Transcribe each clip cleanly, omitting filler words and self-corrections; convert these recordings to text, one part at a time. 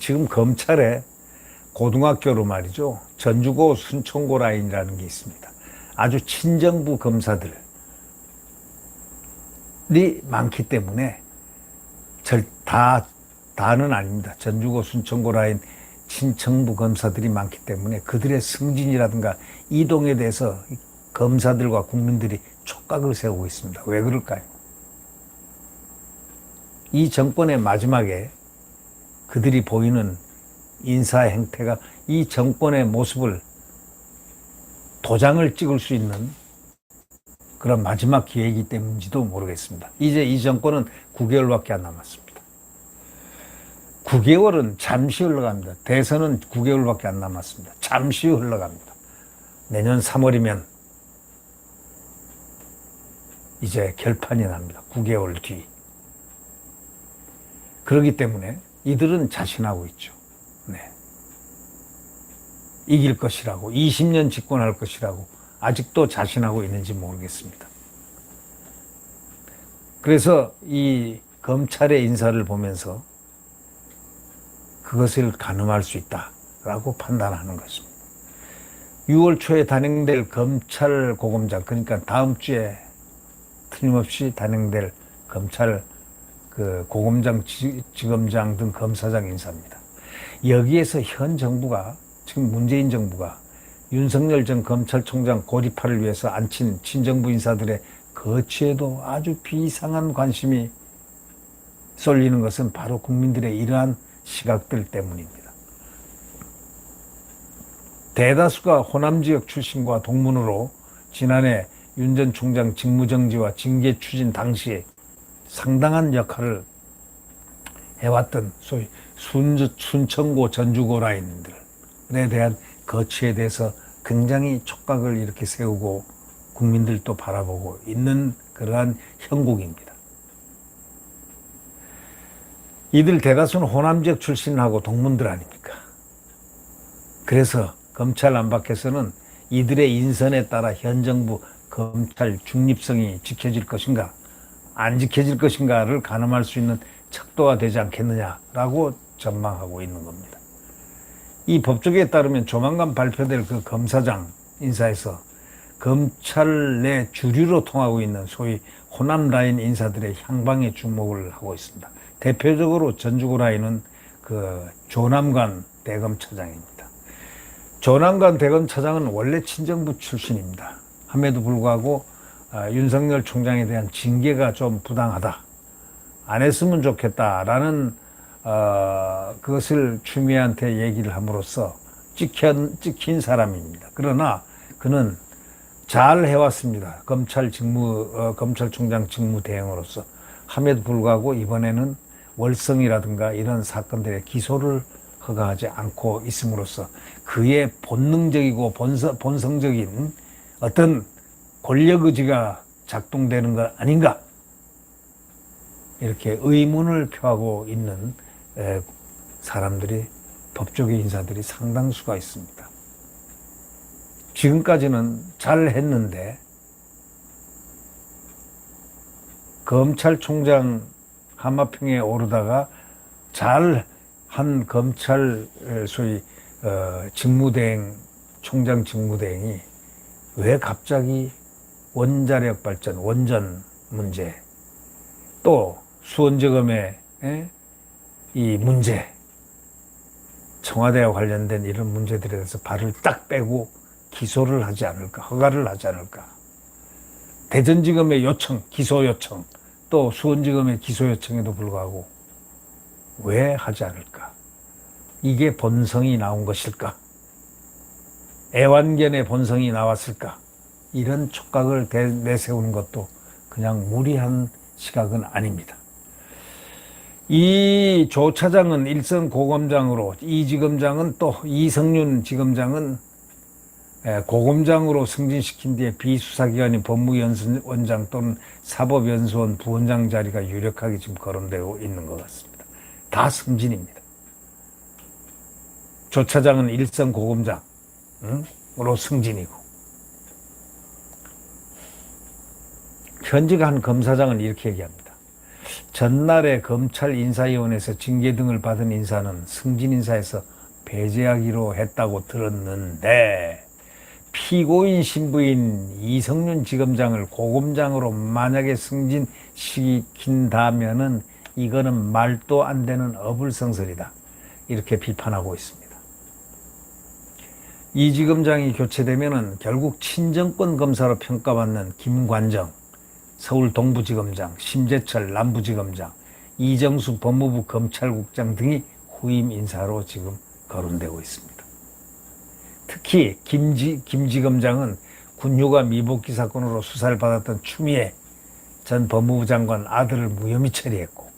지금 검찰에 고등학교로 말이죠. 전주고 순천고 라인이라는 게 있습니다. 아주 친정부 검사들이 많기 때문에 다는 아닙니다. 전주고 순천고 라인 친정부 검사들이 많기 때문에 그들의 승진이라든가 이동에 대해서 검사들과 국민들이 촉각을 세우고 있습니다. 왜 그럴까요? 이 정권의 마지막에 그들이 보이는 인사 행태가 이 정권의 모습을 도장을 찍을 수 있는 그런 마지막 기회이기 때문인지도 모르겠습니다. 이제 이 정권은 9개월밖에 안 남았습니다. 9개월은 잠시 흘러갑니다. 대선은 9개월밖에 안 남았습니다. 잠시 흘러갑니다. 내년 3월이면 이제 결판이 납니다. 9개월 뒤. 그렇기 때문에 이들은 자신하고 있죠. 네. 이길 것이라고, 20년 집권할 것이라고 아직도 자신하고 있는지 모르겠습니다. 그래서 이 검찰의 인사를 보면서 그것을 가늠할 수 있다라고 판단하는 것입니다. 6월 초에 단행될 검찰 고검장, 그러니까 다음 주에 틀림없이 단행될 검찰 고검장, 지검장 등 검사장 인사입니다. 여기에서 현 정부가, 지금 문재인 정부가 윤석열 전 검찰총장 고립화를 위해서 앉힌 친정부 인사들의 거취에도 아주 비상한 관심이 쏠리는 것은 바로 국민들의 이러한 시각들 때문입니다. 대다수가 호남 지역 출신과 동문으로 지난해 윤 전 총장 직무정지와 징계 추진 당시에 상당한 역할을 해왔던 소위 순천고 전주고 라인들에 대한 거취에 대해서 굉장히 촉각을 이렇게 세우고 국민들도 바라보고 있는 그러한 형국입니다. 이들 대다수는 호남 지역 출신하고 동문들 아닙니까? 그래서 검찰 안팎에서는 이들의 인선에 따라 현 정부 검찰 중립성이 지켜질 것인가 안 지켜질 것인가를 가늠할 수 있는 척도가 되지 않겠느냐라고 전망하고 있는 겁니다. 이 법조계에 따르면 조만간 발표될 그 검사장 인사에서 검찰 내 주류로 통하고 있는 소위 호남 라인 인사들의 향방에 주목을 하고 있습니다. 대표적으로 전주고 라인은 그 조남관 대검차장입니다. 조남관 대검차장은 원래 친정부 출신입니다. 함에도 불구하고 윤석열 총장에 대한 징계가 좀 부당하다, 안 했으면 좋겠다라는 그것을 추미애한테 얘기를 함으로써 찍힌 사람입니다. 그러나 그는 잘 해왔습니다. 검찰총장 직무 대행으로서. 함에도 불구하고 이번에는 월성이라든가 이런 사건들의 기소를 허가하지 않고 있음으로써 그의 본능적이고 본성적인 어떤 권력 의지가 작동되는 것 아닌가, 이렇게 의문을 표하고 있는 사람들이, 법조계 인사들이 상당수가 있습니다. 지금까지는 잘 했는데 검찰총장 하마평에 오르다가 잘한 검찰 소위 직무대행, 총장 직무대행이 왜 갑자기 원자력 발전, 원전 문제, 또 수원지검의 이 문제, 청와대와 관련된 이런 문제들에 대해서 발을 딱 빼고 기소를 하지 않을까, 허가를 하지 않을까. 대전지검의 요청, 기소 요청, 또 수원지검의 기소 요청에도 불구하고 왜 하지 않을까? 이게 본성이 나온 것일까? 애완견의 본성이 나왔을까? 이런 촉각을 내세우는 것도 그냥 무리한 시각은 아닙니다. 이 조 차장은 일선 고검장으로, 이 지검장은 또 이성윤 지검장은 고검장으로 승진시킨 뒤에 비수사기관인 법무연수원장 또는 사법연수원 부원장 자리가 유력하게 지금 거론되고 있는 것 같습니다. 다 승진입니다. 조 차장은 일선 고검장으로 승진이고, 현직 한 검사장은 이렇게 얘기합니다. 전날에 검찰 인사위원회에서 징계 등을 받은 인사는 승진 인사에서 배제하기로 했다고 들었는데, 피고인 신부인 이성윤 지검장을 고검장으로 만약에 승진시킨다면은 이거는 말도 안 되는 어불성설이다, 이렇게 비판하고 있습니다. 이 지검장이 교체되면은 결국 친정권 검사로 평가받는 김관정 서울 동부지검장, 심재철 남부지검장, 이정수 법무부 검찰국장 등이 후임 인사로 지금 거론되고 있습니다. 특히 김지검장은 군휴가 미복귀 사건으로 수사를 받았던 추미애 전 법무부 장관 아들을 무혐의 처리했고,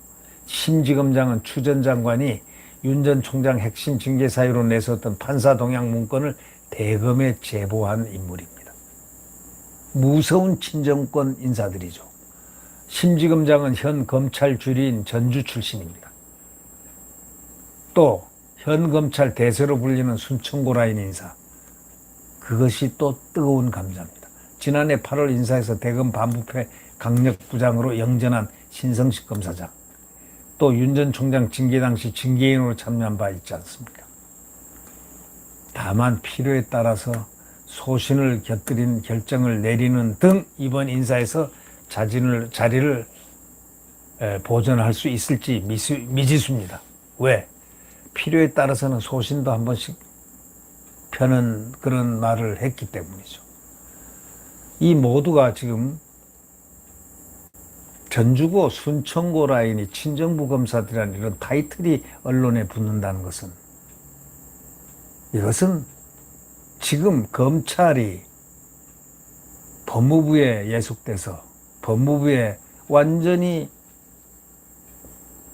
심지검장은 추 전 장관이 윤 전 총장 핵심 징계 사유로 내세웠던 판사 동향 문건을 대검에 제보한 인물입니다. 무서운 친정권 인사들이죠. 심지검장은 현 검찰 주리인 전주 출신입니다. 또 현 검찰 대세로 불리는 순천고 라인 인사, 그것이 또 뜨거운 감자입니다. 지난해 8월 인사에서 대검 반부패 강력부장으로 영전한 신성식 검사장, 또 윤 전 총장 징계 당시 징계인으로 참여한 바 있지 않습니까? 다만 필요에 따라서 소신을 곁들인 결정을 내리는 등 이번 인사에서 자리를 보존할 수 있을지 미지수입니다. 왜? 필요에 따라서는 소신도 한 번씩 펴는 그런 말을 했기 때문이죠. 이 모두가 지금 전주고 순천고 라인이 친정부 검사들이라는 이런 타이틀이 언론에 붙는다는 것은, 이것은 지금 검찰이 법무부에 예속돼서 법무부에 완전히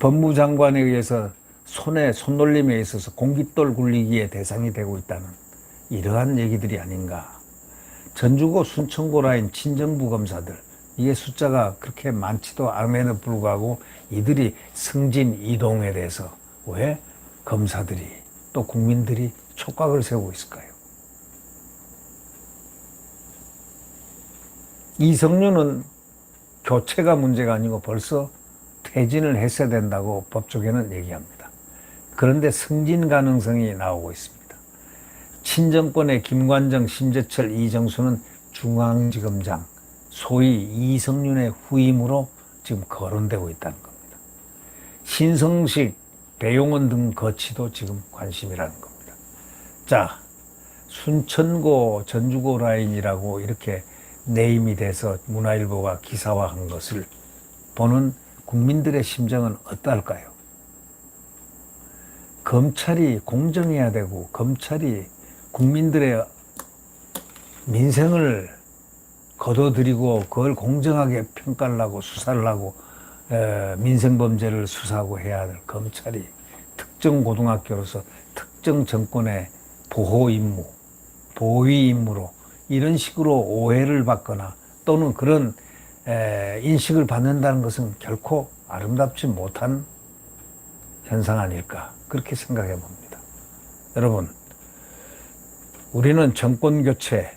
법무장관에 의해서 손놀림에 있어서 공깃돌 굴리기의 대상이 되고 있다는 이러한 얘기들이 아닌가. 전주고 순천고 라인 친정부 검사들, 이게 숫자가 그렇게 많지도 않음에도 불구하고 이들이 승진 이동에 대해서 왜 검사들이 또 국민들이 촉각을 세우고 있을까요? 이성윤은 교체가 문제가 아니고 벌써 퇴진을 했어야 된다고 법조계는 얘기합니다. 그런데 승진 가능성이 나오고 있습니다. 친정권의 김관정, 심재철, 이정수는 중앙지검장, 소위 이성윤의 후임으로 지금 거론되고 있다는 겁니다. 신성식, 배용원 등 거치도 지금 관심이라는 겁니다. 자, 순천고, 전주고 라인이라고 이렇게 네임이 돼서 문화일보가 기사화한 것을 보는 국민들의 심정은 어떨까요? 검찰이 공정해야 되고, 검찰이 국민들의 민생을 거둬들이고 그걸 공정하게 평가를 하고 수사를 하고 민생범죄를 수사하고 해야 될 검찰이 특정 고등학교로서 특정 정권의 보호 임무, 보위 임무로 이런 식으로 오해를 받거나 또는 그런 인식을 받는다는 것은 결코 아름답지 못한 현상 아닐까, 그렇게 생각해 봅니다. 여러분, 우리는 정권 교체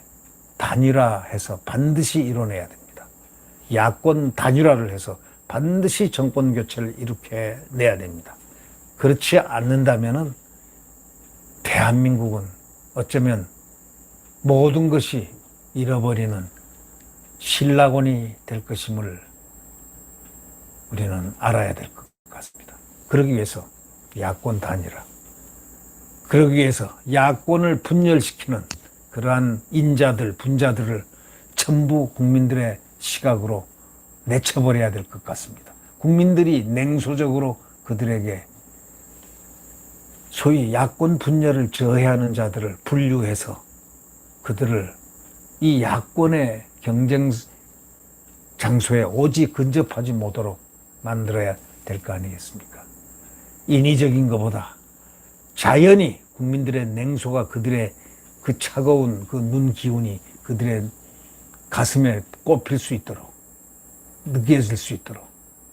단일화해서 반드시 이뤄내야 됩니다. 야권 단일화를 해서 반드시 정권 교체를 일으켜내야 됩니다. 그렇지 않는다면은 대한민국은 어쩌면 모든 것이 잃어버리는 신라곤이 될 것임을 우리는 알아야 될 것 같습니다. 그러기 위해서 야권 단일화, 그러기 위해서 야권을 분열시키는 그러한 인자들, 분자들을 전부 국민들의 시각으로 내쳐버려야 될 것 같습니다. 국민들이 냉소적으로 그들에게 소위 야권 분열을 저해하는 자들을 분류해서 그들을 이 야권의 경쟁 장소에 오직 근접하지 못하도록 만들어야 될 거 아니겠습니까? 인위적인 것보다 자연히 국민들의 냉소가 그들의 그 차가운 그 눈 기운이 그들의 가슴에 꼽힐 수 있도록, 느껴질 수 있도록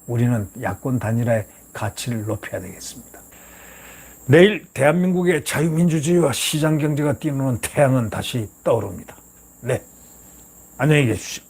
우리는 야권 단일화의 가치를 높여야 되겠습니다. 내일 대한민국의 자유민주주의와 시장경제가 뛰노는 태양은 다시 떠오릅니다. 네, 안녕히 계십시오.